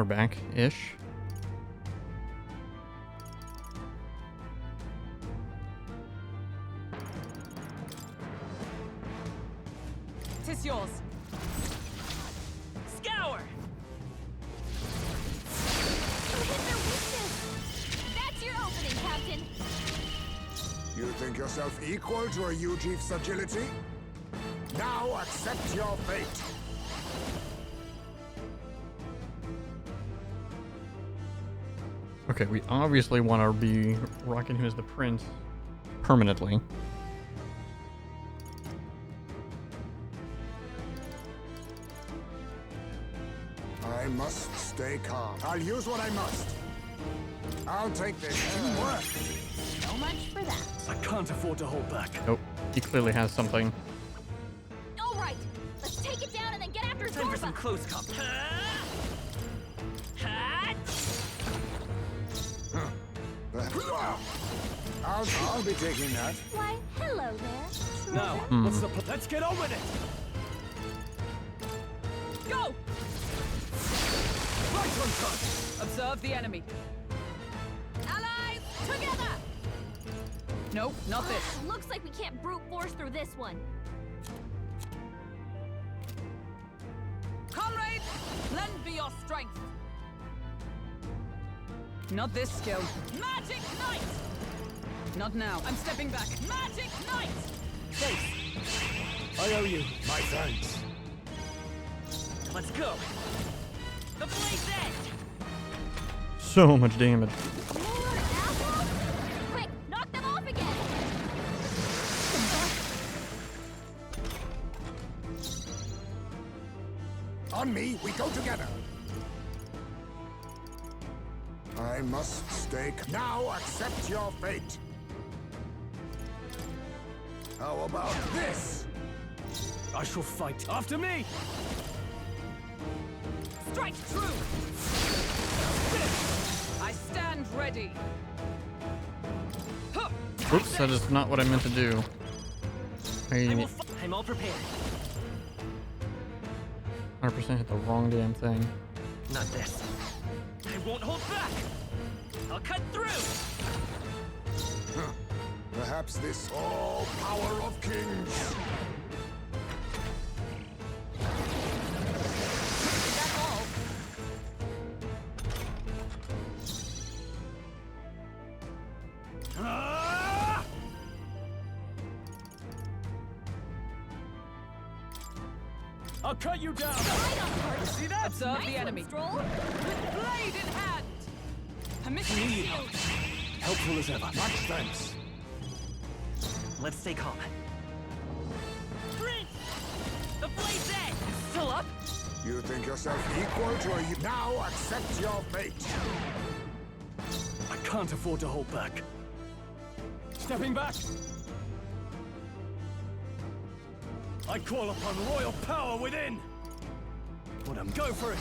We're back-ish. Tis yours. Scour! You hit their weakness! That's your opening, Captain! You think yourself equal to a Ujief's agility? Now accept your fate! Okay, we obviously want to be rocking him as the prince permanently. I must stay calm. I'll use what I must. I'll take this. Teamwork. So much for that. I can't afford to hold back. Nope, he clearly has something. All right, let's take it down and then get after Time for some Zorba. close comp. I'll be taking that. Why, hello there. Now, what's the let's get on with it! Go! Right on time! Observe the enemy. Allies, together! Nope, not this. Looks like we can't brute force through this one. Comrades, lend me your strength. Not this skill. Magic Knight! Not now. I'm stepping back. Magic Knight! Face. I owe you. My thanks. Let's go. The blaze edge! So much damage. More apples? Quick, knock them off again! On me, we go together. I must stay. Now accept your fate. How about this? I shall fight. After me! Strike true! I stand ready. Huh. Oops, that is not what I meant to do. I'm all prepared. 100% hit the wrong damn thing. Not this. I won't hold back. I'll cut through. Perhaps this all power of kings. That's all. Ah! I'll cut you down! Right on target. See that? Observe Nice the one, enemy. Stroll. With blade in hand. Permission shield. Helpful as ever. Much thanks. Let's stay calm. Prince! The blaze edge! Still up? You think yourself equal to a... Now accept your fate. I can't afford to hold back. Stepping back! I call upon royal power within! Go for it!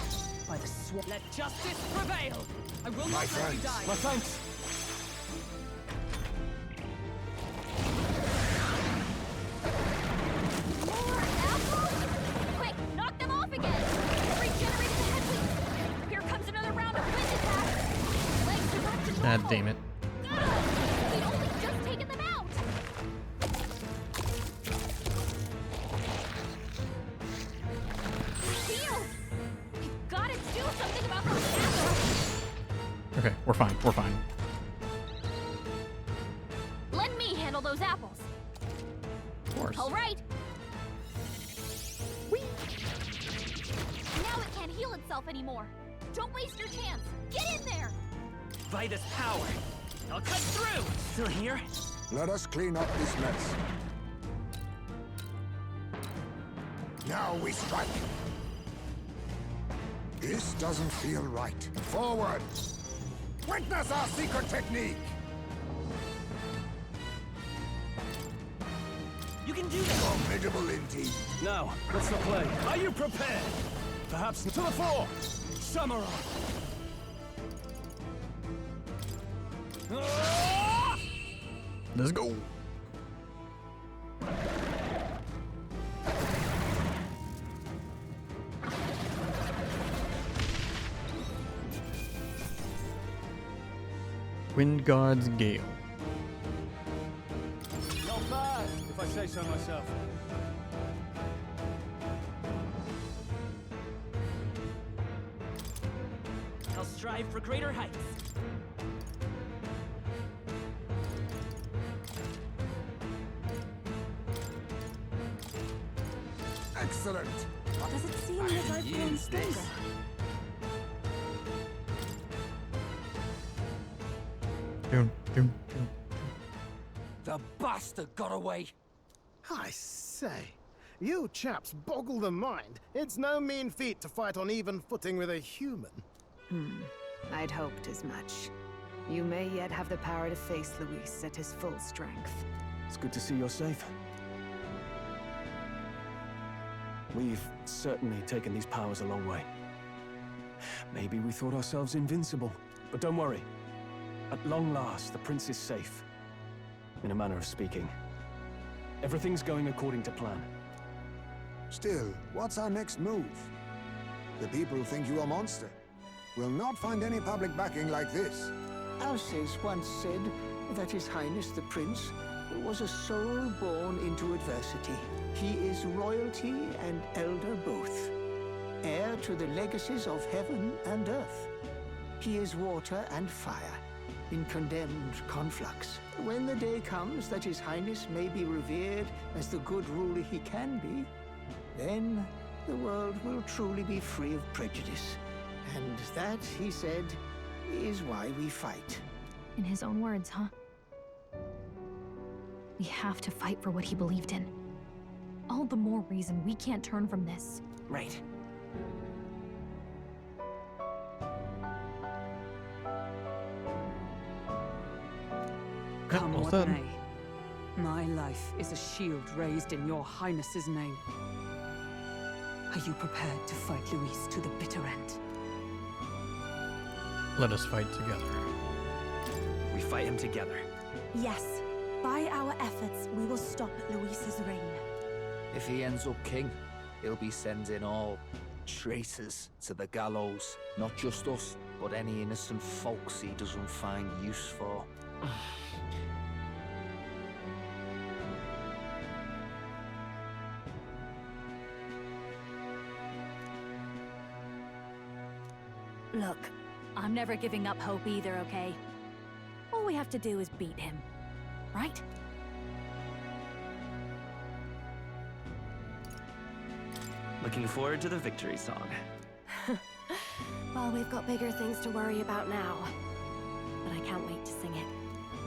By the sword. Let justice prevail. I will My not let you friends. die. My thanks! More apples? Quick, knock them off again! Regenerate the head weak. Here comes another round of wind attacks. Legs are back to God normal. damn it. We'd only just taken them out. Shield! We've got to do something about those apples. Okay, we're fine. We're fine. Let me handle those apples. Of course. All right. Now it can't heal itself anymore. Don't waste your chance. Get in there. By this power. I'll cut through. Still here? Let us clean up this mess. Now we strike. This doesn't feel right. Forward! Witness our secret technique! You can do this. Formidable indeed. Now, what's the play? Are you prepared? Perhaps to the fore! Samurai! Ah! Let's go. Wind God's Gale. Not bad, if I say so myself. I'll strive for greater heights. Excellent. Does it seem that I've grown stronger? Doom, doom, doom. The bastard got away. I say, you chaps boggle the mind. It's no mean feat to fight on even footing with a human. I'd hoped as much. You may yet have the power to face Luis at his full strength. It's good to see you're safe. We've certainly taken these powers a long way. Maybe we thought ourselves invincible, but don't worry. At long last, the prince is safe. In a manner of speaking. Everything's going according to plan. Still, what's our next move? The people think you a monster. Will not find any public backing like this. Alces once said that His Highness the Prince was a soul born into adversity. He is royalty and elder both, heir to the legacies of heaven and earth. He is water and fire, in condemned conflux. When the day comes that His Highness may be revered as the good ruler he can be, then the world will truly be free of prejudice. And that, he said, is why we fight. In his own words, huh? We have to fight for what he believed in. All the more reason we can't turn from this. Right. Come all what said. may. My life is a shield raised in your highness's name. Are you prepared to fight Luis to the bitter end? Let us fight together. We fight him together. Yes. By our efforts, we will stop Luis's reign. If he ends up king, he'll be sending all traitors to the gallows. Not just us, but any innocent folks he doesn't find use for. Look, I'm never giving up hope either, okay? All we have to do is beat him, right? Looking forward to the victory song. Well, we've got bigger things to worry about now. But I can't wait to sing it.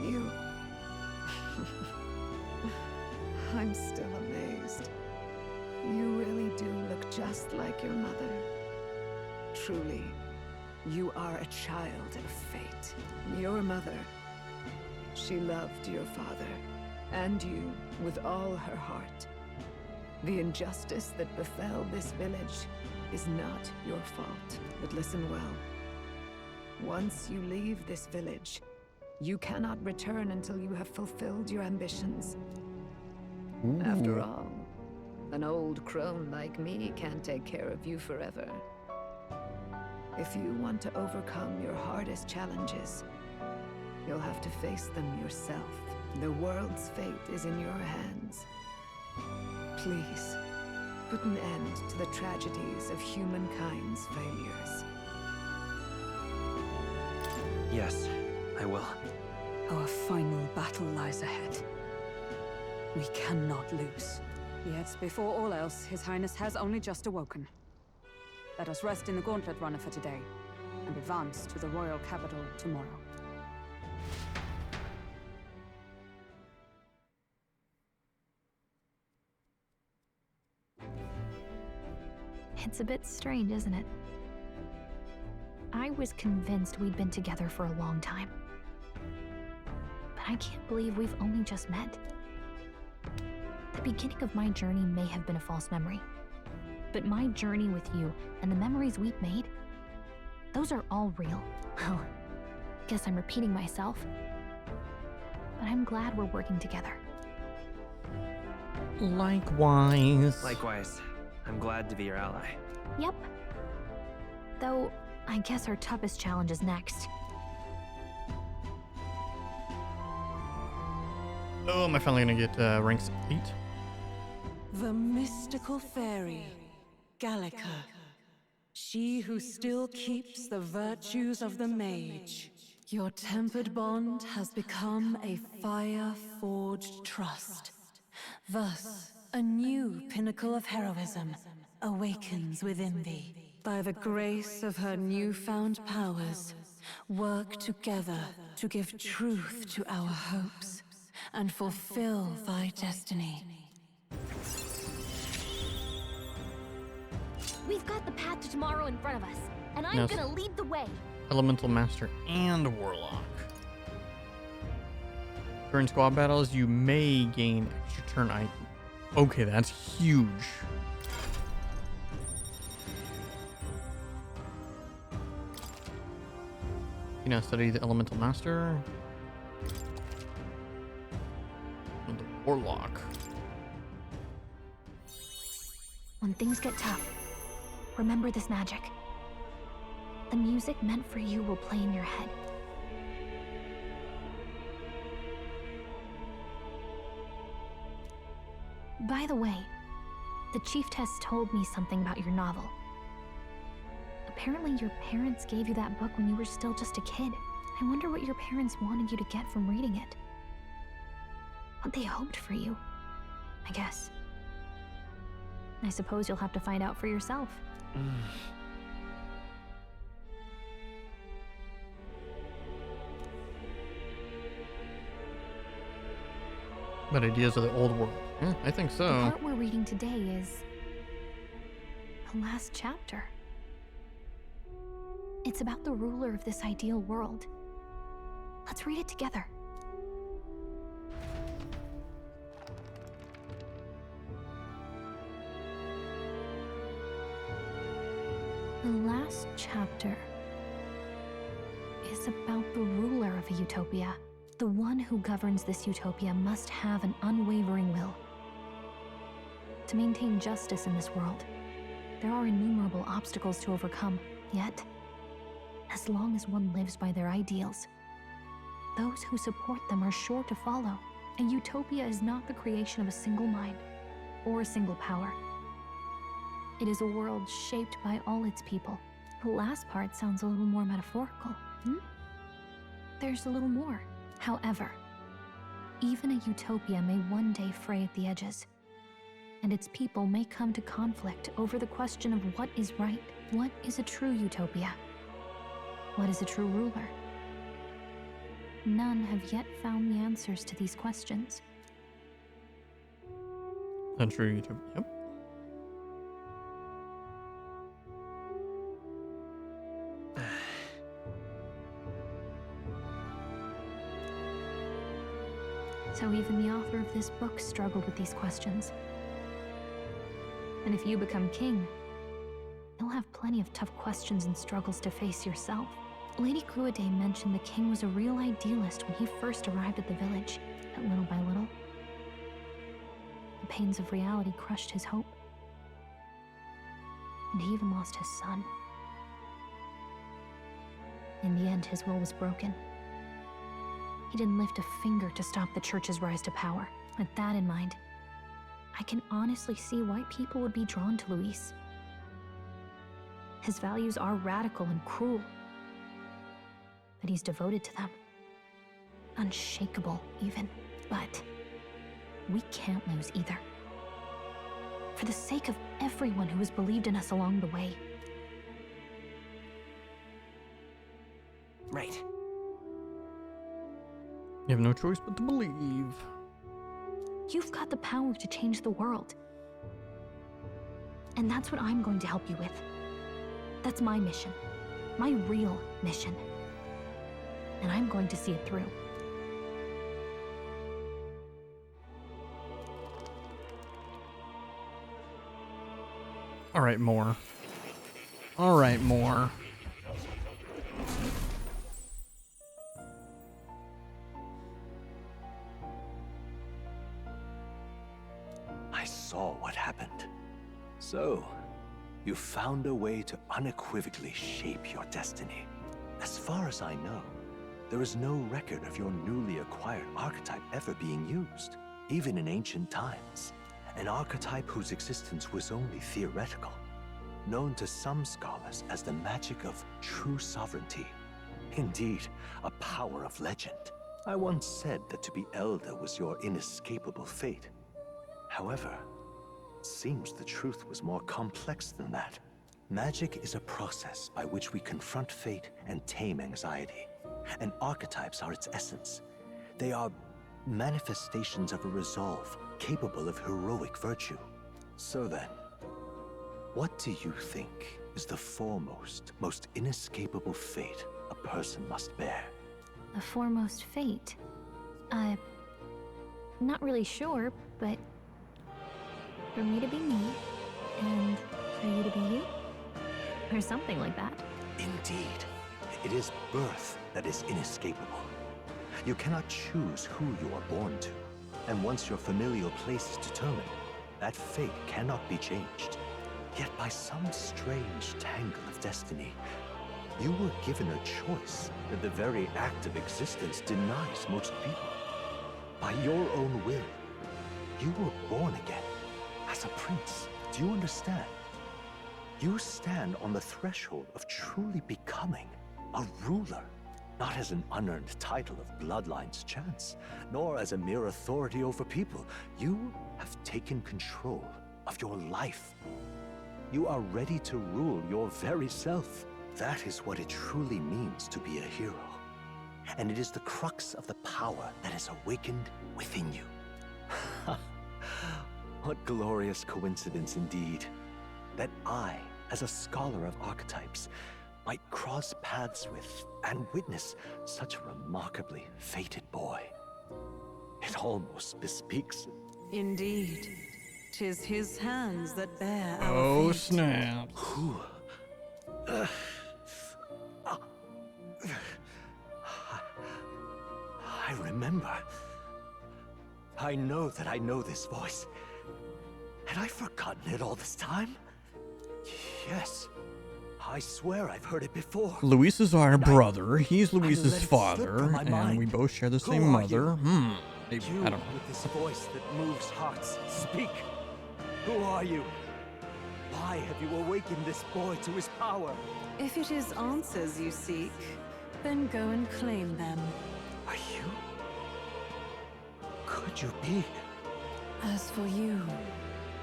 You... I'm still amazed. You really do look just like your mother. Truly, you are a child of fate. Your mother, she loved your father, and you with all her heart. The injustice that befell this village is not your fault. But listen well. Once you leave this village, you cannot return until you have fulfilled your ambitions. After all, an old crone like me can't take care of you forever. If you want to overcome your hardest challenges, you'll have to face them yourself. The world's fate is in your hands. Please, put an end to the tragedies of humankind's failures. Yes, I will. Our final battle lies ahead. We cannot lose. Yet, before all else, His Highness has only just awoken. Let us rest in the Gauntlet Runner for today, and advance to the royal capital tomorrow. It's a bit strange, isn't it? I was convinced we'd been together for a long time. But I can't believe we've only just met. The beginning of my journey may have been a false memory. But my journey with you and the memories we've made, those are all real. Oh, guess I'm repeating myself. But I'm glad we're working together. Likewise. Likewise. I'm glad to be your ally. Yep. Though, I guess our toughest challenge is next. Oh, am I finally gonna get ranks 8? The mystical fairy, Gallica. She who still keeps the virtues of the mage. Your tempered bond has become a fire-forged trust. Thus, a new pinnacle of heroism awakens within thee. By the grace of her newfound powers, work together to give truth to our hopes and fulfill thy destiny. We've got the path to tomorrow in front of us, and I'm Yes. gonna lead the way. Elemental Master and Warlock. During squad battles, you may gain extra turn item. Okay, that's huge. You know, study the Elemental Master. And the Warlock. When things get tough, remember this magic. The music meant for you will play in your head. By the way, the Chieftess told me something about your novel. Apparently your parents gave you that book when you were still just a kid. I wonder what your parents wanted you to get from reading it. What they hoped for you, I guess. I suppose you'll have to find out for yourself. But ideas of the old world. Yeah, I think The so. part we're reading today is the last chapter. It's about the ruler of this ideal world. Let's read it together. The last chapter is about the ruler of a utopia. The one who governs this utopia must have an unwavering will. To maintain justice in this world, there are innumerable obstacles to overcome. Yet, as long as one lives by their ideals, those who support them are sure to follow. A utopia is not the creation of a single mind or a single power. It is a world shaped by all its people. The last part sounds a little more metaphorical. There's a little more. However, even a utopia may one day fray at the edges, and its people may come to conflict over the question of what is right. What is a true utopia? What is a true ruler? None have yet found the answers to these questions. A true utopia. Yep. So even the author of this book struggled with these questions. And if you become king, you'll have plenty of tough questions and struggles to face yourself. Lady Cruaday mentioned the king was a real idealist when he first arrived at the village, but little by little, the pains of reality crushed his hope. And he even lost his son. In the end, his will was broken. He didn't lift a finger to stop the church's rise to power. With that in mind, I can honestly see why people would be drawn to Luis. His values are radical and cruel, but he's devoted to them. Unshakable, even. But we can't lose either. For the sake of everyone who has believed in us along the way. Right. You have no choice but to believe. You've got the power to change the world. And that's what I'm going to help you with. That's my mission. My real mission. And I'm going to see it through. All right, more. All right, more. I saw what happened. So, you found a way to unequivocally shape your destiny. As far as I know, There is no record of your newly acquired archetype ever being used, even in ancient times. An archetype whose existence was only theoretical, known to some scholars as the magic of true sovereignty. Indeed, a power of legend. I once said that to be Elder was your inescapable fate. However, it seems the truth was more complex than that. Magic is a process by which we confront fate and tame anxiety. And archetypes are its essence. They are manifestations of a resolve capable of heroic virtue. So then, what do you think is the foremost, most inescapable fate a person must bear? The foremost fate? Not really sure, but for me to be me, and for you to be you? Or something like that. Indeed. It is birth that is inescapable. You cannot choose who you are born to. And once your familial place is determined, that fate cannot be changed. Yet by some strange tangle of destiny, you were given a choice that the very act of existence denies most people. By your own will, you were born again as a prince. Do you understand? You stand on the threshold of truly becoming a ruler, not as an unearned title of bloodline's chance, nor as a mere authority over people. You have taken control of your life. You are ready to rule your very self. That is what it truly means to be a hero. And it is the crux of the power that is awakened within you. What glorious coincidence indeed, that I, as a scholar of archetypes, might cross paths with and witness such a remarkably fated boy. It almost bespeaks... Indeed. 'Tis his hands that bear our Oh, fate. snap. Who? I remember. I know that I know this voice. Had I forgotten it all this time? Yes. I swear I've heard it before. Luis is our brother. He's Luis's let it slip father, from my and mind. we both share the Who same are you? mother. Maybe, You I don't know. with this voice that moves hearts. Speak. Who are you? Why have you awakened this boy to his power? If it is answers you seek, then go and claim them. Are you? Could you be? As for you,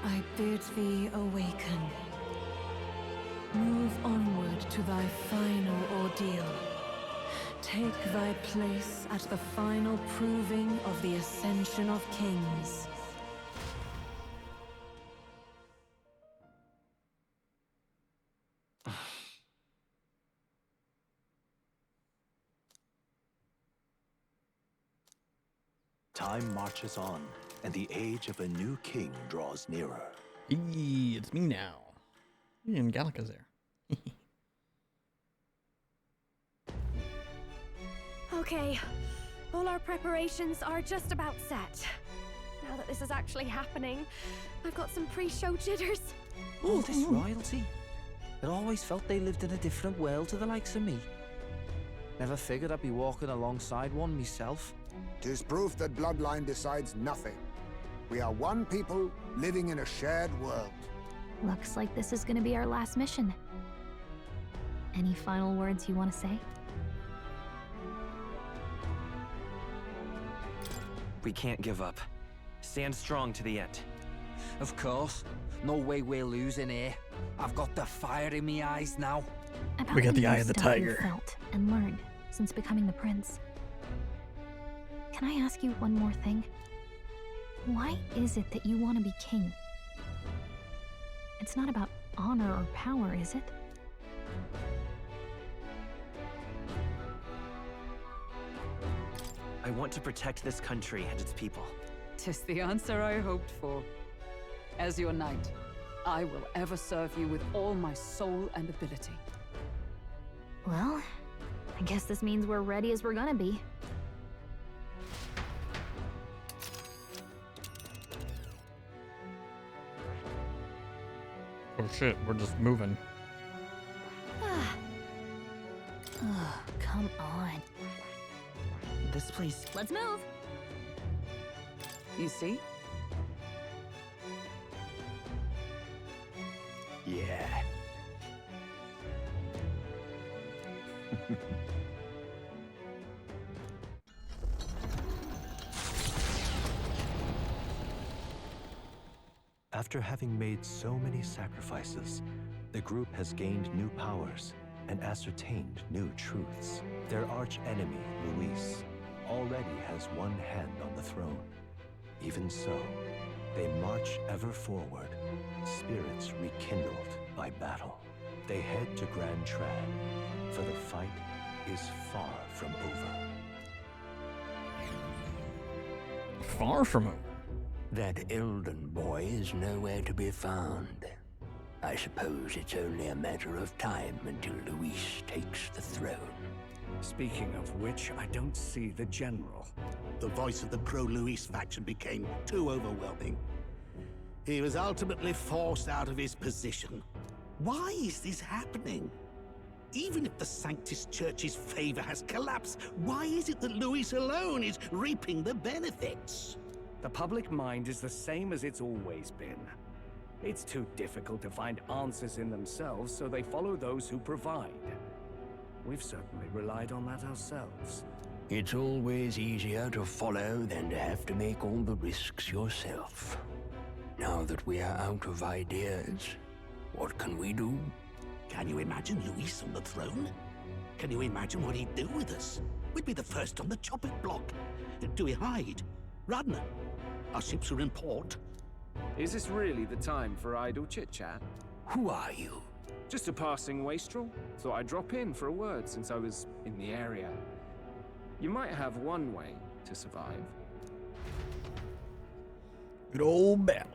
I bid thee awaken. Move onward to thy final ordeal. Take thy place at the final proving of the ascension of kings. Time marches on, and the age of a new king draws nearer. Hey, it's me now. And Gallica's there. Okay, all our preparations are just about set. Now that this is actually happening, I've got some pre-show jitters. All this royalty? I always felt they lived in a different world to the likes of me. Never figured I'd be walking alongside one myself. 'Tis proof that bloodline decides nothing. We are one people living in a shared world. Looks like this is gonna be our last mission. Any final words you want to say? We can't give up. Stand strong to the end. Of course. No way we're losing here. I've got the fire in me eyes now. About We got the eye of new the stuff you've tiger. felt and learned since becoming the prince. Can I ask you one more thing? Why is it that you want to be king? It's not about honor or power, is it? I want to protect this country and its people. 'Tis the answer I hoped for. As your knight, I will ever serve you with all my soul and ability. Well, I guess this means we're ready as we're gonna be. Oh shit, we're just moving. Oh, come on. This place... Let's move! You see? Yeah. After having made so many sacrifices, the group has gained new powers and ascertained new truths. Their arch-enemy, Luis, already has one hand on the throne. Even so, they march ever forward, spirits rekindled by battle. They head to Grand Trad, for the fight is far from over. Far from over. That Elden boy is nowhere to be found. I suppose it's only a matter of time until Luis takes the throne. Speaking of which, I don't see the general. The voice of the pro-Luis faction became too overwhelming. He was ultimately forced out of his position. Why is this happening? Even if the Sanctus Church's favor has collapsed, why is it that Luis alone is reaping the benefits? The public mind is the same as it's always been. It's too difficult to find answers in themselves, so they follow those who provide. We've certainly relied on that ourselves. It's always easier to follow than to have to make all the risks yourself. Now that we are out of ideas, what can we do? Can you imagine Luis on the throne? Can you imagine what he'd do with us? We'd be the first on the chopping block. Do we hide? Run? Our ships are in port. Is this really the time for idle chit-chat? Who are you? Just a passing wastrel. Thought I'd drop in for a word since I was in the area. You might have one way to survive. Good old Balin.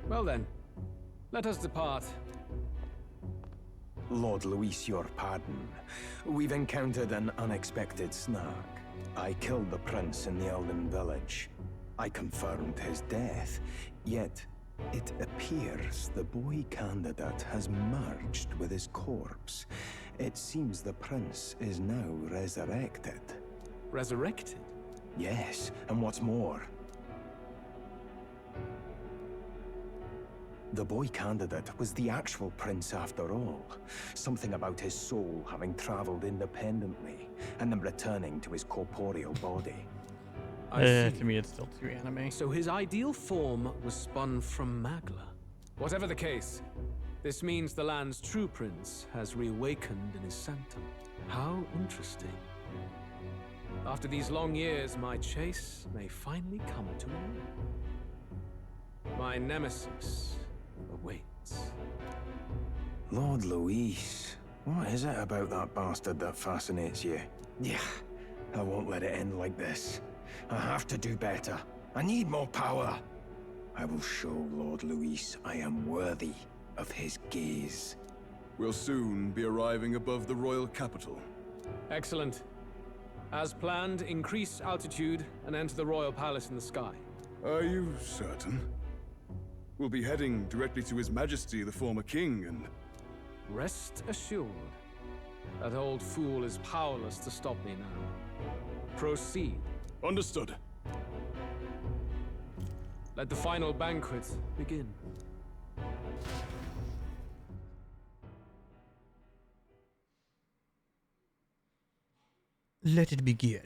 Well then, let us depart. Lord Luis, your pardon. We've encountered an unexpected snag. I killed the prince in the Elden village. I confirmed his death, yet it appears the boy candidate has merged with his corpse. It seems the prince is now resurrected. Resurrected? Yes, and what's more, the boy candidate was the actual prince after all. Something about his soul having traveled independently and then returning to his corporeal body. To me, it's still too anime. So his ideal form was spun from Magla. Whatever the case, This means the land's true prince has reawakened in his sanctum. How interesting. After these long years, my chase may finally come to an end. My nemesis awaits. Lord Luis, what is it about that bastard that fascinates you? Yeah, I won't let it end like this. I have to do better. I need more power. I will show Lord Luis I am worthy of his gaze. We'll soon be arriving above the royal capital. Excellent. As planned, increase altitude and enter the royal palace in the sky. Are you certain? We'll be heading directly to His Majesty, the former king, and... Rest assured, that old fool is powerless to stop me now. Proceed. Understood. Let the final banquet begin. Let it begin.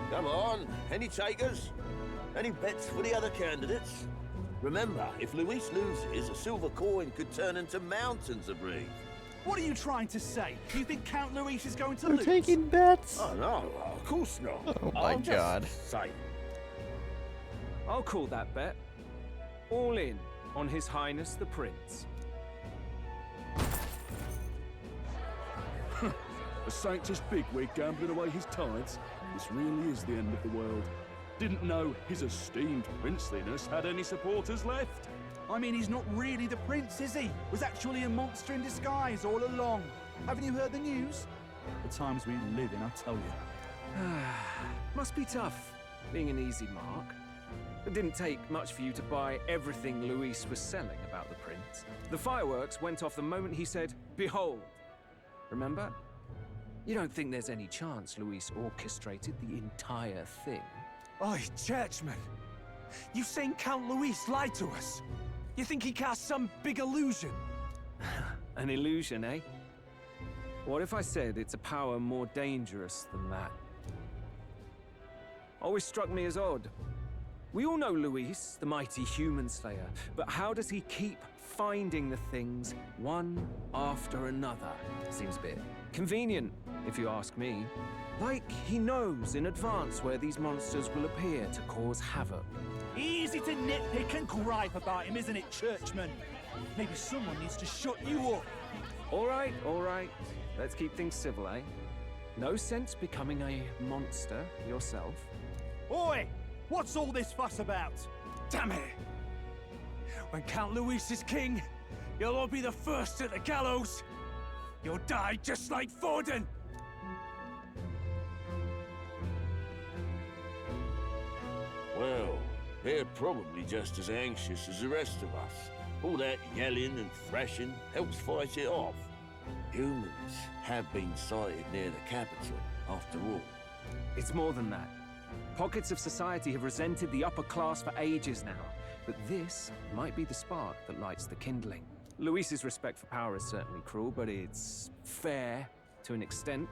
Come on, any takers? Any bets for the other candidates? Remember, if Luis loses, a silver coin could turn into mountains of breeze. What are you trying to say? You think Count Luis is going to We're lose? taking bets. Oh no, of course not. Oh my God. Say. I'll call that bet. All in on His Highness the Prince. A Sanctus bigwig gambling away his tithes? This really is the end of the world. Didn't know his esteemed princeliness had any supporters left. I mean, he's not really the prince, is he? Was actually a monster in disguise all along. Haven't you heard the news? The times we live in, I tell you. Must be tough, being an easy mark. It didn't take much for you to buy everything Luis was selling about the prince. The fireworks went off the moment he said, "Behold." Remember? You don't think there's any chance Luis orchestrated the entire thing? Oi, churchman! You've seen Count Luis lie to us? You think he cast some big illusion? An illusion, eh? What if I said it's a power more dangerous than that? Always struck me as odd. We all know Luis, the mighty human slayer, but how does he keep finding the things one after another? Seems a bit convenient, if you ask me. Like he knows in advance where these monsters will appear to cause havoc. Easy to nitpick and gripe about him, isn't it, churchman? Maybe someone needs to shut you up. All right. Let's keep things civil, eh? No sense becoming a monster yourself. Oi! What's all this fuss about? Damn it! When Count Luis is king, you'll all be the first at the gallows. You'll die just like Forden. Well, they're probably just as anxious as the rest of us. All that yelling and thrashing helps fight it off. Humans have been sighted near the capital, after all. It's more than that. Pockets of society have resented the upper class for ages now, but this might be the spark that lights the kindling. Luis's respect for power is certainly cruel, but it's fair to an extent.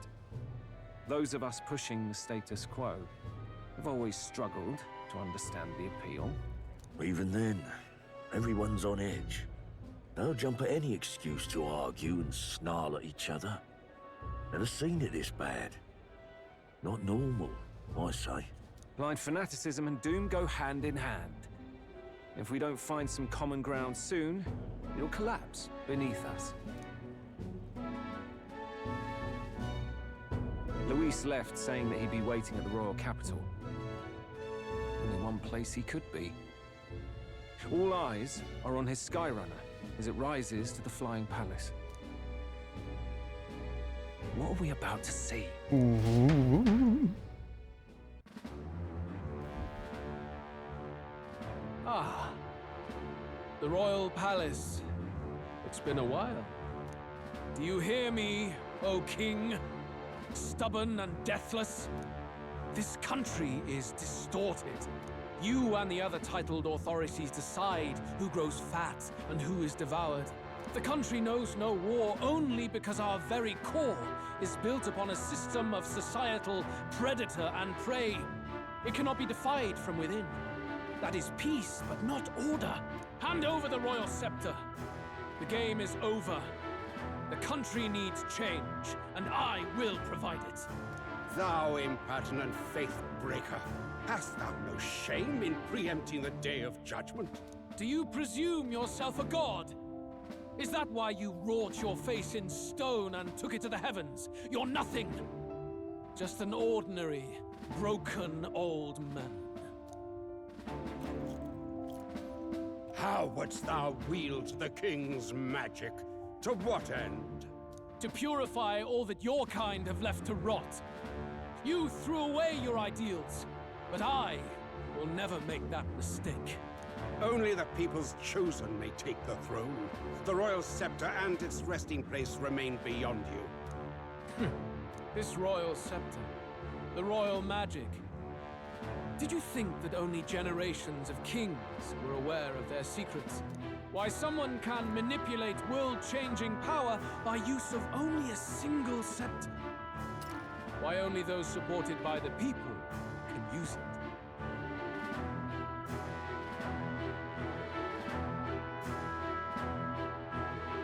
Those of us pushing the status quo have always struggled to understand the appeal. Even then, everyone's on edge. They'll jump at any excuse to argue and snarl at each other. Never seen it this bad. Not normal, I say. Blind fanaticism and doom go hand in hand. If we don't find some common ground soon, it'll collapse beneath us. Luis left saying that he'd be waiting at the royal capital. Only one place he could be. All eyes are on his Skyrunner as it rises to the flying palace. What are we about to see? Ah, the royal palace. It's been a while. Do you hear me, O king? Stubborn and deathless? This country is distorted. You and the other titled authorities decide who grows fat and who is devoured. The country knows no war only because our very core is built upon a system of societal predator and prey. It cannot be defied from within. That is peace, but not order. Hand over the royal scepter. The game is over. The country needs change, and I will provide it. Thou impertinent faith-breaker, hast thou no shame in preempting the day of judgment? Do you presume yourself a god? Is that why you wrought your face in stone and took it to the heavens? You're nothing. Just an ordinary, broken old man. How wouldst thou wield the king's magic? To what end? To purify all that your kind have left to rot. You threw away your ideals, but I will never make that mistake. Only the people's chosen may take the throne. The royal scepter and its resting place remain beyond you. This royal scepter, the royal magic. Did you think that only generations of kings were aware of their secrets? Why someone can manipulate world-changing power by use of only a single scepter? Why only those supported by the people can use it?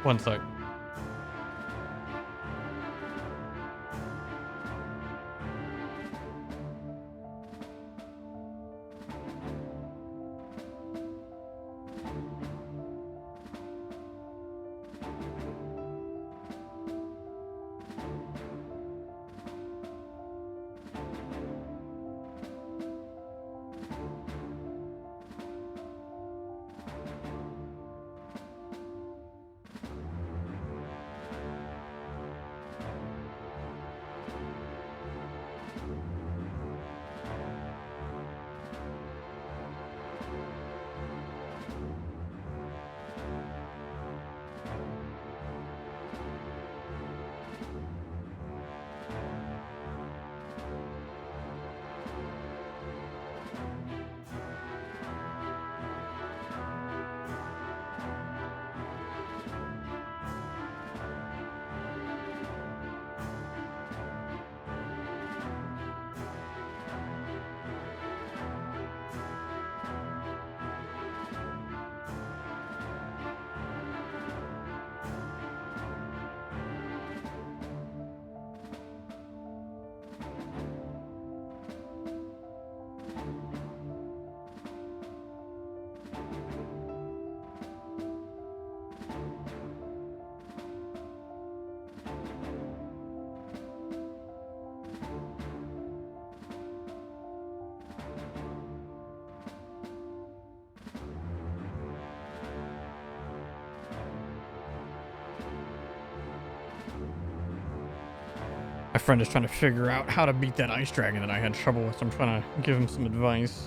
One sec. My friend is trying to figure out how to beat that ice dragon that I had trouble with. So I'm trying to give him some advice.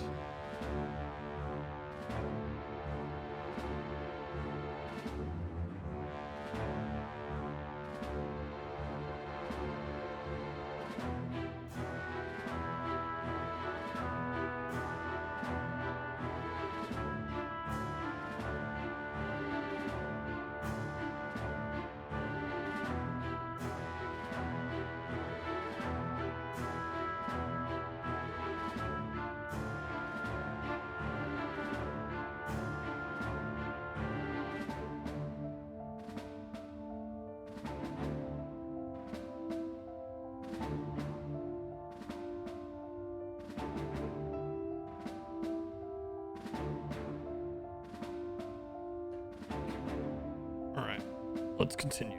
Let's continue.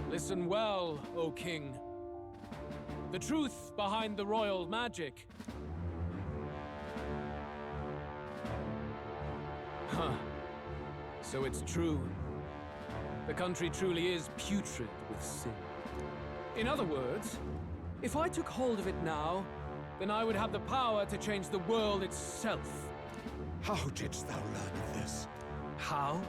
Listen well, O King. The truth behind the royal magic. Huh. So it's true. The country truly is putrid with sin. In other words, if I took hold of it now, then I would have the power to change the world itself. How didst thou learn of this? How?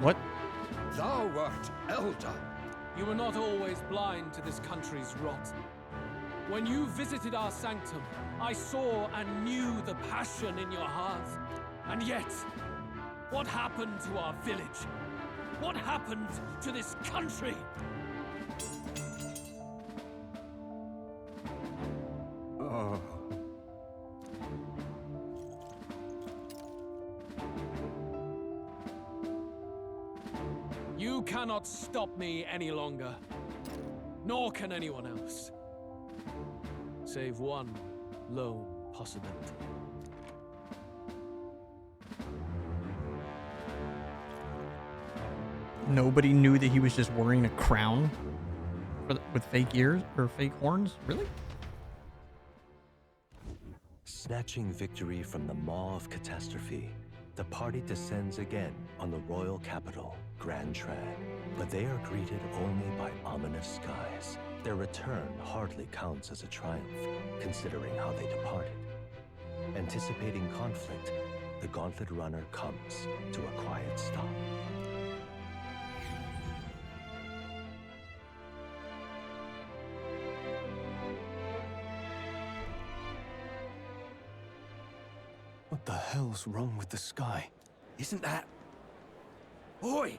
What? Thou wert elder. You were not always blind to this country's rot. When you visited our sanctum, I saw and knew the passion in your heart. And yet, what happened to our village? What happened to this country? Oh. You cannot stop me any longer. Nor can anyone else. Save one lone possibility. Nobody knew that he was just wearing a crown with fake ears or fake horns? Really? Snatching victory from the maw of catastrophe, the party descends again on the royal capital, Grand Trad. But they are greeted only by ominous skies. Their return hardly counts as a triumph, considering how they departed. Anticipating conflict, the Gauntlet Runner comes to a quiet stop. What the hell's wrong with the sky? Isn't that... Oi!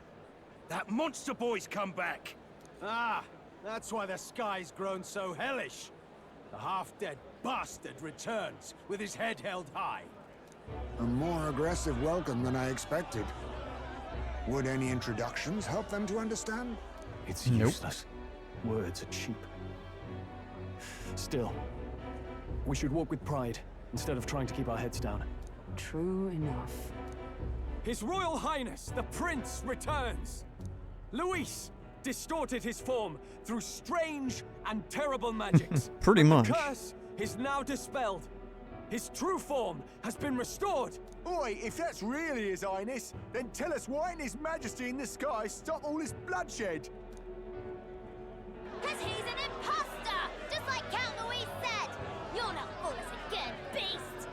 That monster boy's come back! Ah, that's why the sky's grown so hellish. The half-dead bastard returns with his head held high. A more aggressive welcome than I expected. Would any introductions help them to understand? It's useless. Words are cheap. Still, we should walk with pride instead of trying to keep our heads down. True enough. His Royal Highness, the Prince, returns! Luis distorted his form through strange and terrible magics. Pretty much. The curse is now dispelled. His true form has been restored. Oi, if that's really His Highness, then tell us why ain't His Majesty in the sky stop all this bloodshed? Cause he's an imposter! Just like Count Luis said! You'll not fool us again, beast!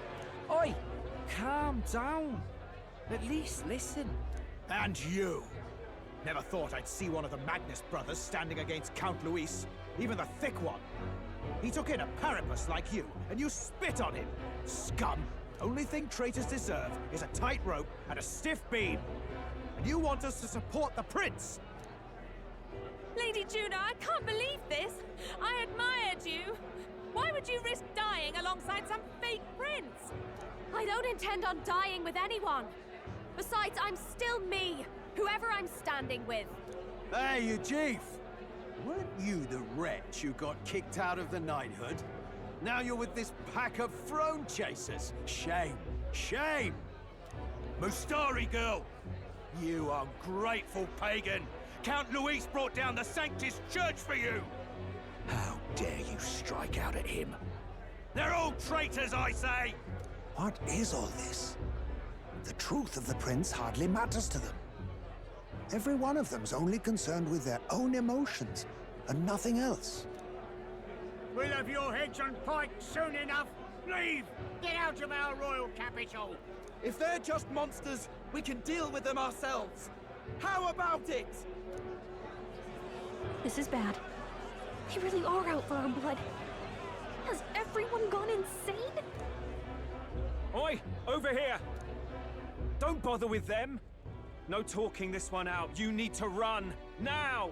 Oi! Calm down. At least listen. And you! Never thought I'd see one of the Magnus brothers standing against Count Luis, even the thick one. He took in a Paripus like you, and you spit on him. Scum! Only thing traitors deserve is a tight rope and a stiff beam. And you want us to support the prince? Lady Juna, I can't believe this. I admired you. Why would you risk dying alongside some fake prince? I don't intend on dying with anyone. Besides, I'm still me, whoever I'm standing with. Hey, you chief! Weren't you the wretch who got kicked out of the knighthood? Now you're with this pack of throne chasers. Shame. Shame! Mustari girl! You ungrateful pagan! Count Luis brought down the Sanctus Church for you! How dare you strike out at him? They're all traitors, I say! What is all this? The truth of the prince hardly matters to them. Every one of them's only concerned with their own emotions and nothing else. We'll have your heads on pike soon enough. Leave! Get out of our royal capital! If they're just monsters, we can deal with them ourselves. How about it? This is bad. They really are out for our blood. Has everyone gone insane? Oi! Over here! Don't bother with them! No talking this one out. You need to run. Now!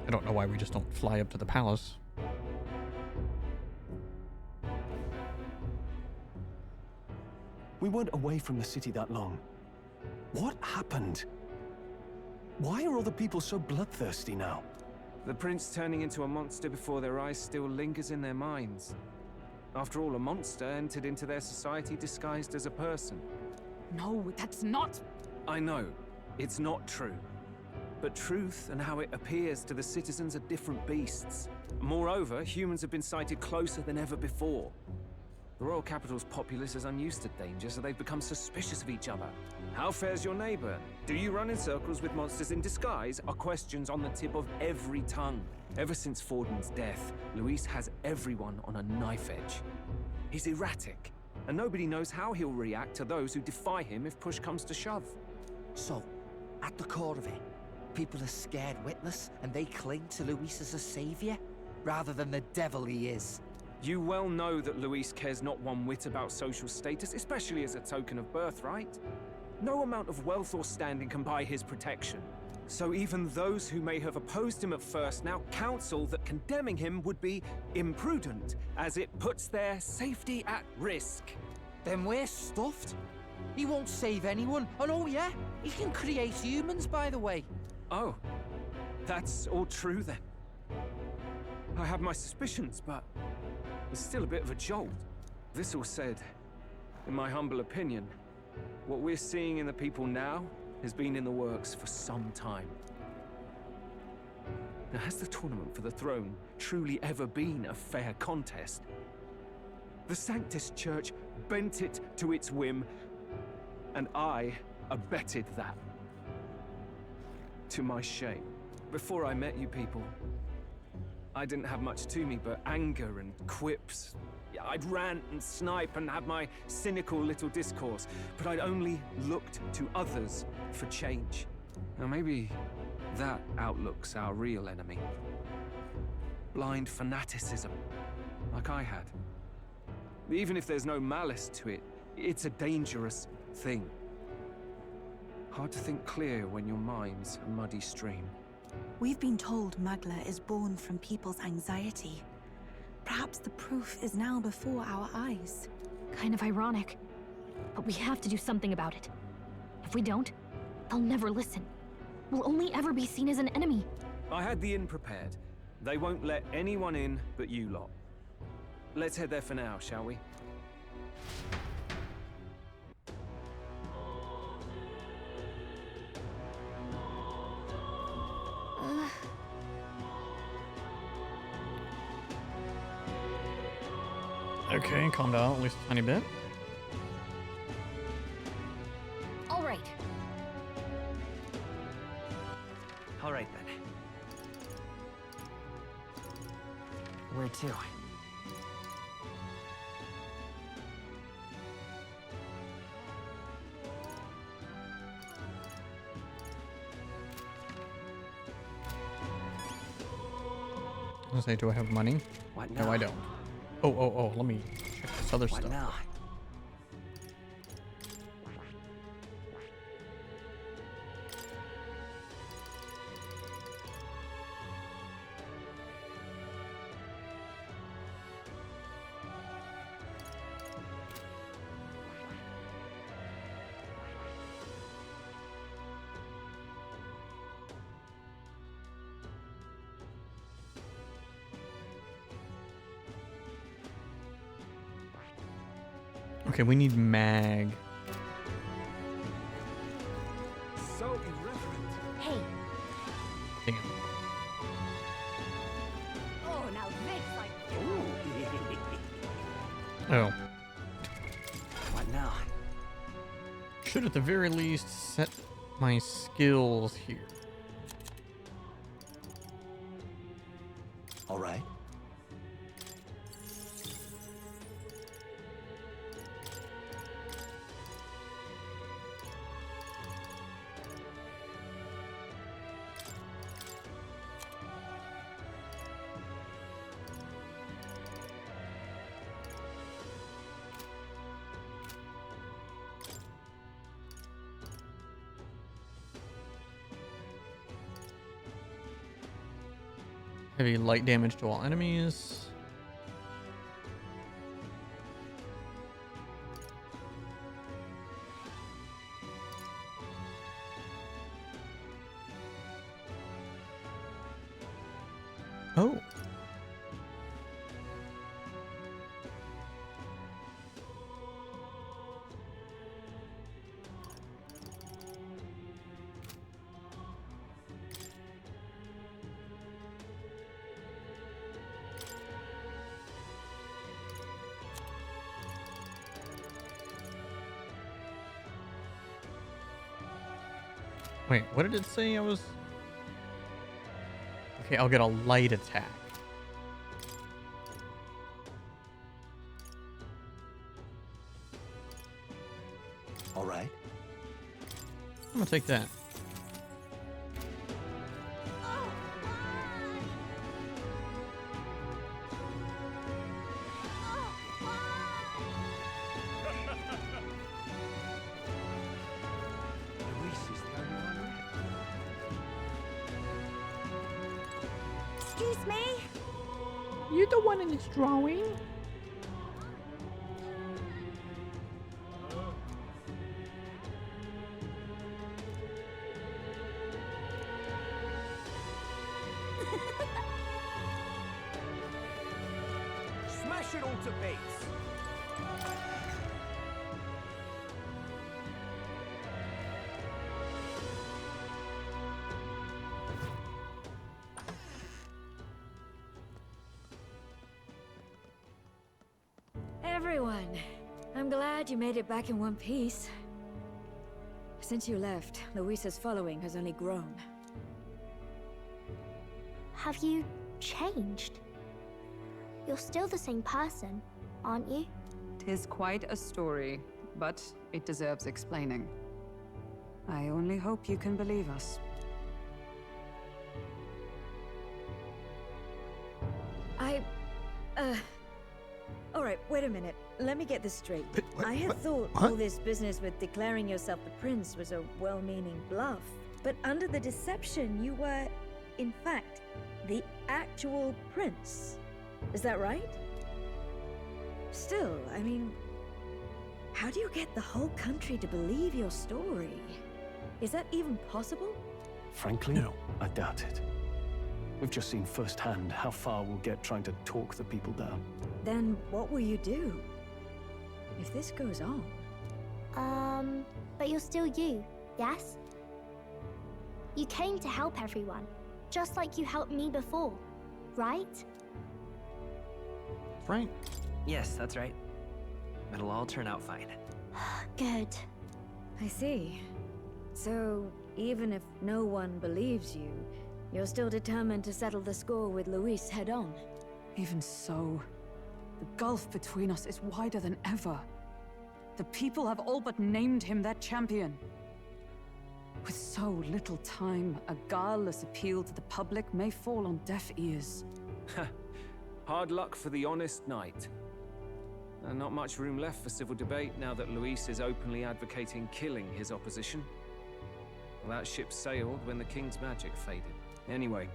I don't know why we just don't fly up to the palace. We weren't away from the city that long. What happened? Why are all the people so bloodthirsty now? The prince turning into a monster before their eyes still lingers in their minds. After all, a monster entered into their society disguised as a person. No, that's not... I know, it's not true. But truth and how it appears to the citizens are different beasts. Moreover, humans have been sighted closer than ever before. The royal capital's populace is unused to danger, so they've become suspicious of each other. How fares your neighbor? Do you run in circles with monsters in disguise? Are questions on the tip of every tongue. Ever since Forden's death, Luis has everyone on a knife edge. He's erratic, and nobody knows how he'll react to those who defy him if push comes to shove. So, at the core of it, people are scared witless, and they cling to Luis as a savior, rather than the devil he is. You well know that Luis cares not one whit about social status, especially as a token of birthright. No amount of wealth or standing can buy his protection. So even those who may have opposed him at first now counsel that condemning him would be imprudent, as it puts their safety at risk. Then we're stuffed. He won't save anyone, and oh yeah, he can create humans, by the way. Oh, that's all true then. I have my suspicions, but it's still a bit of a jolt. This all said, in my humble opinion, what we're seeing in the people now has been in the works for some time. Now, has the tournament for the throne truly ever been a fair contest? The Sanctus Church bent it to its whim, and I abetted that. To my shame. Before I met you people, I didn't have much to me but anger and quips. I'd rant and snipe and have my cynical little discourse, but I'd only looked to others for change. Now maybe that outlook's our real enemy. Blind fanaticism, like I had. Even if there's no malice to it, it's a dangerous thing. Hard to think clear when your mind's a muddy stream. We've been told Magla is born from people's anxiety. Perhaps the proof is now before our eyes. Kind of ironic. But we have to do something about it. If we don't, they'll never listen. We'll only ever be seen as an enemy. I had the inn prepared. They won't let anyone in but you lot. Let's head there for now, shall we? Okay, calm down at least a tiny bit. All right. All right then. Where to? I was gonna say, do I have money? What No, now? I don't. Oh, let me check this other What stuff. now? Okay, we need mag. So irreverent. Hey. Damn. Oh, now this Oh. What now? Should at the very least set my skills here. All right. Heavy light damage to all enemies. Oh. Wait, what did it say I was? Okay, I'll get a light attack. All right. I'm gonna take that. Excuse me? You're the one in this drawing. Smash it all to bits. Everyone, I'm glad you made it back in one piece. Since you left, Luisa's following has only grown. Have you changed? You're still the same person, aren't you? 'Tis quite a story, but it deserves explaining. I only hope you can believe us. Alright, wait a minute. Let me get this straight. I had thought what? all this business with declaring yourself the prince was a well-meaning bluff. But under the deception, you were, in fact, the actual prince. Is that right? Still, I mean, how do you get the whole country to believe your story? Is that even possible? Frankly, no. I doubt it. We've just seen firsthand how far we'll get trying to talk the people down. Then what will you do? If this goes on. But you're still you, yes? You came to help everyone, just like you helped me before, right? Right. Yes, that's right. It'll all turn out fine. Good. I see. So, even if no one believes you, you're still determined to settle the score with Luis head on? Even so, the gulf between us is wider than ever. The people have all but named him their champion. With so little time, a guileless appeal to the public may fall on deaf ears. Hard luck for the honest knight. And not much room left for civil debate now that Luis is openly advocating killing his opposition. Well, that ship sailed when the king's magic faded. Anyway,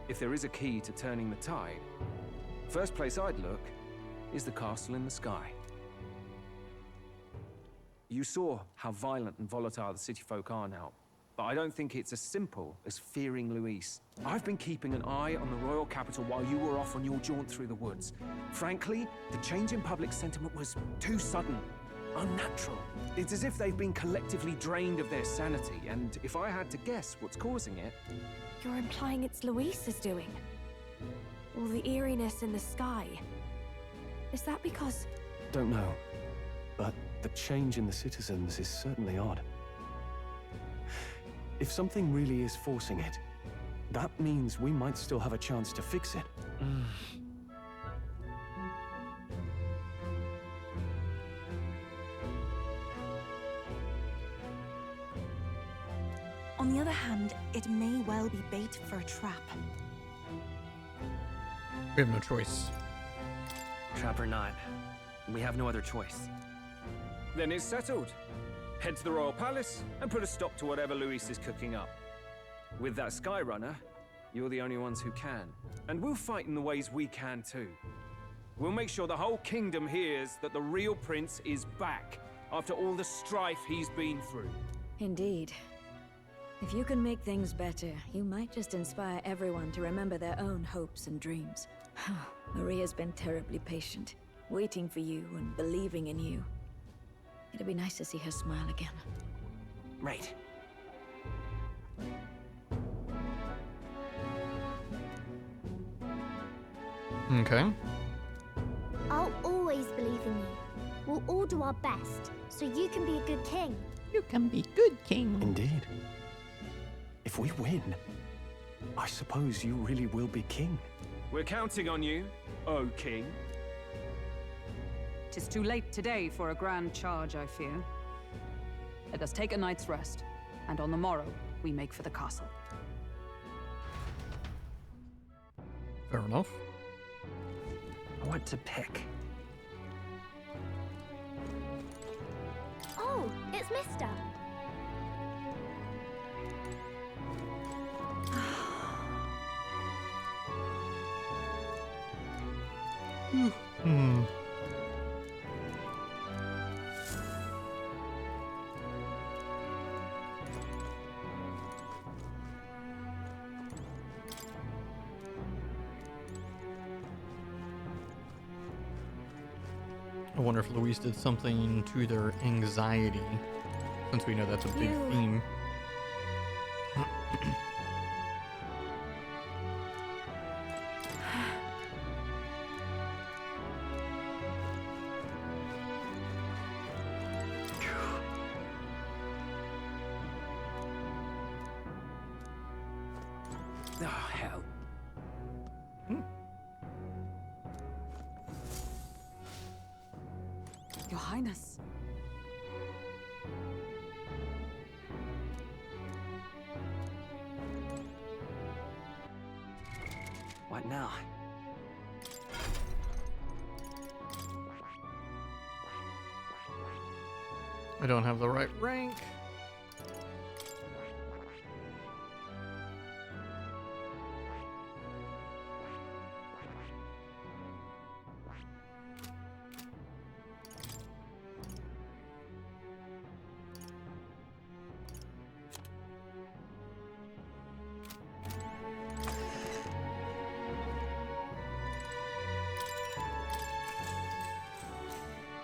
if there is a key to turning the tide, first place I'd look is the castle in the sky. You saw how violent and volatile the city folk are now, but I don't think it's as simple as fearing Luis. I've been keeping an eye on the royal capital while you were off on your jaunt through the woods. Frankly, the change in public sentiment was too sudden, unnatural. It's as if they've been collectively drained of their sanity, and if I had to guess what's causing it... You're implying it's Luis's doing? All the eeriness in the sky? Is that because... Don't know. But the change in the citizens is certainly odd. If something really is forcing it, that means we might still have a chance to fix it. On the other hand, it may well be bait for a trap. We have no choice. Trap or not, we have no other choice. Then it's settled. Head to the Royal Palace and put a stop to whatever Luis is cooking up. With that Skyrunner, you're the only ones who can. And we'll fight in the ways we can too. We'll make sure the whole kingdom hears that the real prince is back after all the strife he's been through. Indeed. If you can make things better, you might just inspire everyone to remember their own hopes and dreams. Maria's been terribly patient, waiting for you and believing in you. It'd be nice to see her smile again. Right. Okay. I'll always believe in you. We'll all do our best, so you can be a good king. You can be good king. Indeed. If we win, I suppose you really will be king. We're counting on you, O King. 'Tis too late today for a grand charge, I fear. Let us take a night's rest, and on the morrow, we make for the castle. Fair enough. What to pick? Oh, it's Mister. Hmm. I wonder if Luis did something to their anxiety, since we know that's a big theme. Oh, hell. Your Highness. What now? I don't have the right rank.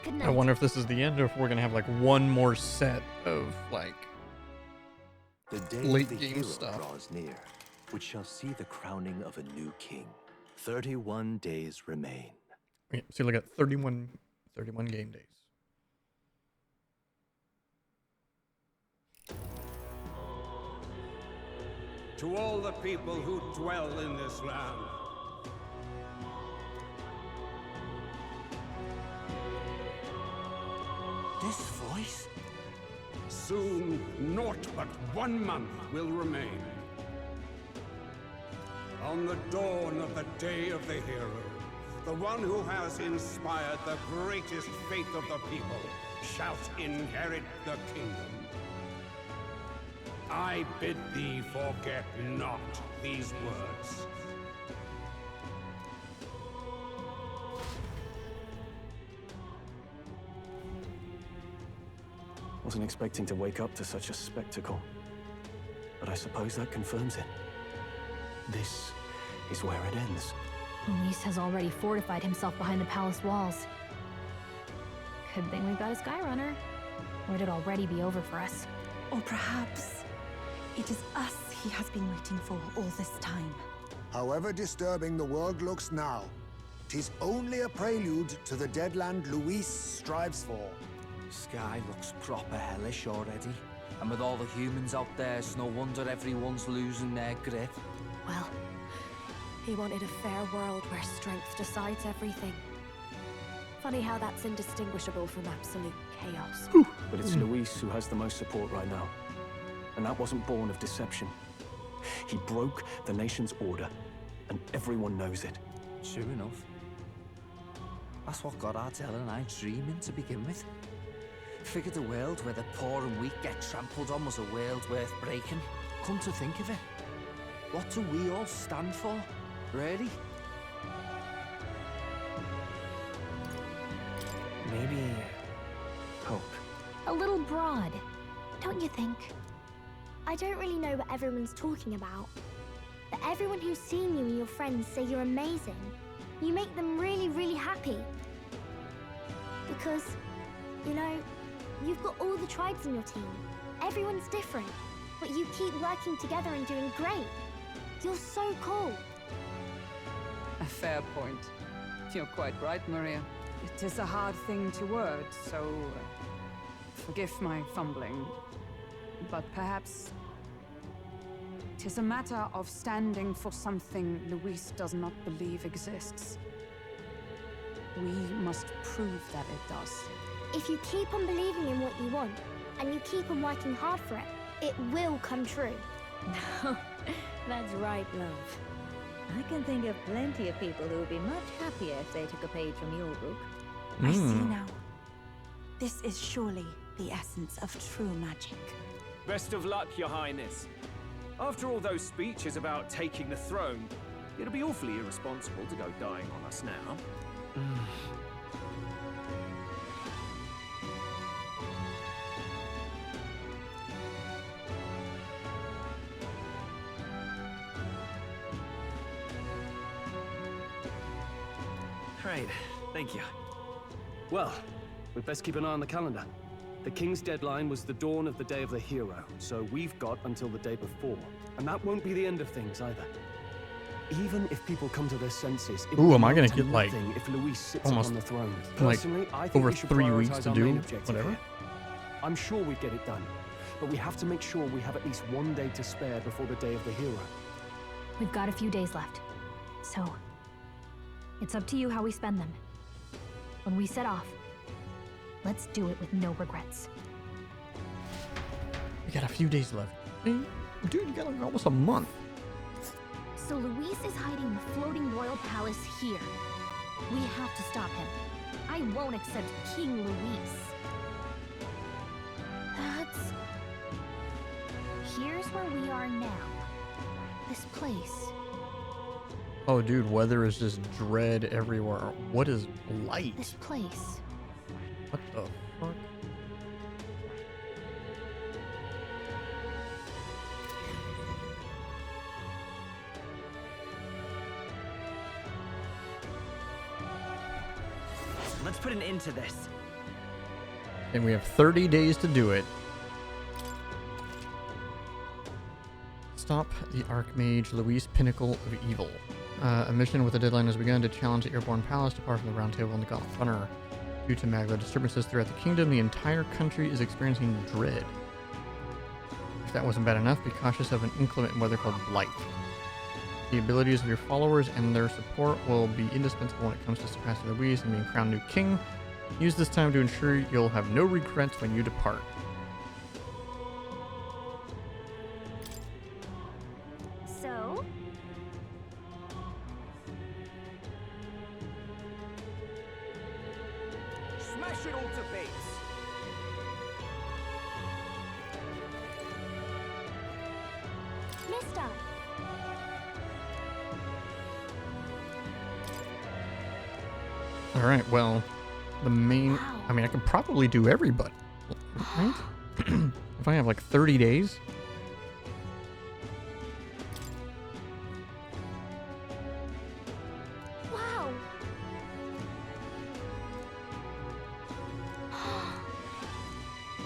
Good I night. wonder if this is the end or if we're gonna have like one more set of like The day late of the game hero stuff. draws near, which shall see the crowning of a new king. 31 days remain. Okay, so look at 31 game days. To all the people who dwell in this land, This voice? soon naught but 1 month will remain. On the dawn of the day of the hero, the one who has inspired the greatest faith of the people shall inherit the kingdom. I bid thee forget not these words. Wasn't expecting to wake up to such a spectacle. But I suppose that confirms it. This is where it ends. Luis has already fortified himself behind the palace walls. Good thing we've got a Skyrunner. Or it'd already be over for us. Or perhaps it is us he has been waiting for all this time. However disturbing the world looks now, 'Tis only a prelude to the deadland Luis strives for. Sky looks proper hellish already. And with all the humans out there, it's no wonder everyone's losing their grip. Well, he wanted a fair world where strength decides everything. Funny how that's indistinguishable from absolute chaos. But it's Luis who has the most support right now. And that wasn't born of deception. He broke the nation's order, and everyone knows it. True enough. That's what got Ardell and I dreaming to begin with. Figured a world where the poor and weak get trampled on was a world worth breaking. Come to think of it, what do we all stand for, really? Maybe hope. A little broad, don't you think? I don't really know what everyone's talking about, but everyone who's seen you and your friends say you're amazing. You make them really, really happy. Because, you know, you've got all the tribes in your team. Everyone's different, but you keep working together and doing great. You're so cool. A fair point. You're quite right, Maria. It is a hard thing to word, so forgive my fumbling. But perhaps 'tis a matter of standing for something Luis does not believe exists. We must prove that it does. If you keep on believing in what you want, and you keep on working hard for it, it will come true. That's right, love. I can think of plenty of people who would be much happier if they took a page from your book. I see now. This is surely the essence of true magic. Best of luck, Your Highness. After all those speeches about taking the throne, it'll be awfully irresponsible to go dying on us now. Right, thank you. Well, we'd best keep an eye on the calendar. The king's deadline was the dawn of the day of the hero, so we've got until the day before. And that won't be the end of things either. Even if people come to their senses, it Ooh, will am I gonna amount to get like nothing if Luis sits almost on the throne. like Personally, I think over we should 3 weeks prioritize to our do main objective whatever? here. I'm sure we'd get it done, but we have to make sure we have at least one day to spare before the day of the hero. We've got a few days left. So, it's up to you how we spend them. When we set off, let's do it with no regrets. We got a few days left. Hey, dude, you got like almost a month. So Luis is hiding in the floating royal palace here. We have to stop him. I won't accept King Luis. That's... Here's where we are now. This place. Oh, dude, weather is just dread everywhere. What is light? This place. What the fuck? Let's put an end to this. And we have 30 days to do it. Stop the Archmage Luis, Pinnacle of Evil. A mission with a deadline has begun to challenge the Airborne Palace to par from the Round Table and the Gauntlet of Honor. Due to Magla disturbances throughout the kingdom, the entire country is experiencing dread. If that wasn't bad enough, be cautious of an inclement weather called Blight. The abilities of your followers and their support will be indispensable when it comes to surpassing Luis and being crowned new king. Use this time to ensure you'll have no regrets when you depart. So? Smash it all to bits. Mister! Alright, well, the main... I mean, I could probably do everybody, right? If I have like 30 days. Wow!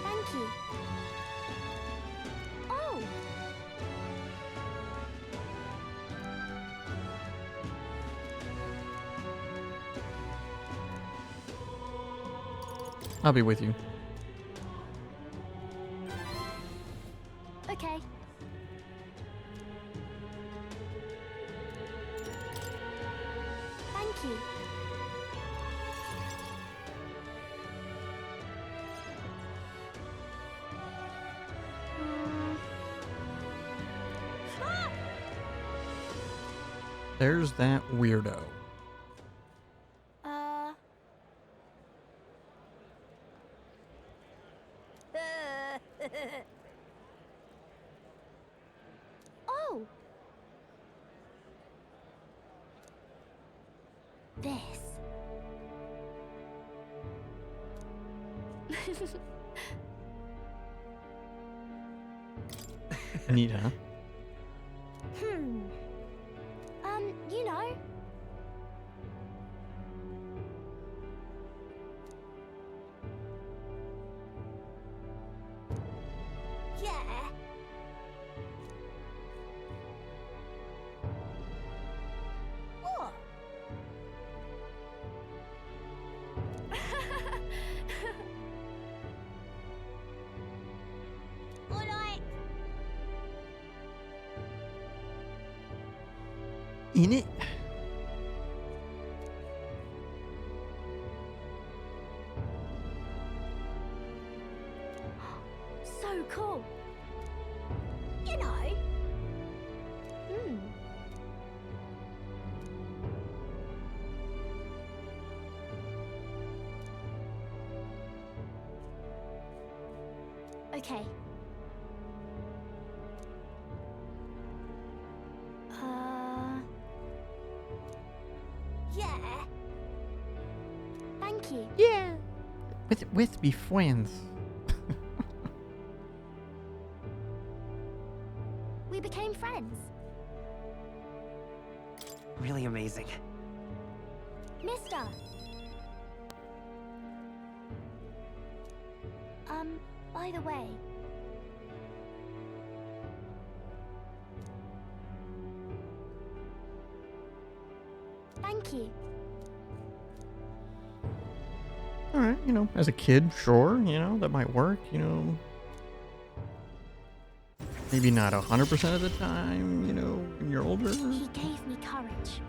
Thank you. Oh! I'll be with you. Okay. Thank you. There's that weirdo. Oh. This. Neat, huh? You know. Yeah. What? Alright. In it. So cool. You know. Okay. Yeah. Thank you. Yeah. With me friends. We became friends. Really amazing. Mister. By the way. Thank you. Alright, you know, as a kid, sure, you know, that might work, you know. Maybe not 100% of the time, you know, when you're older. He gave me courage.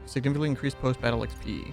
Significantly increased post-battle XP.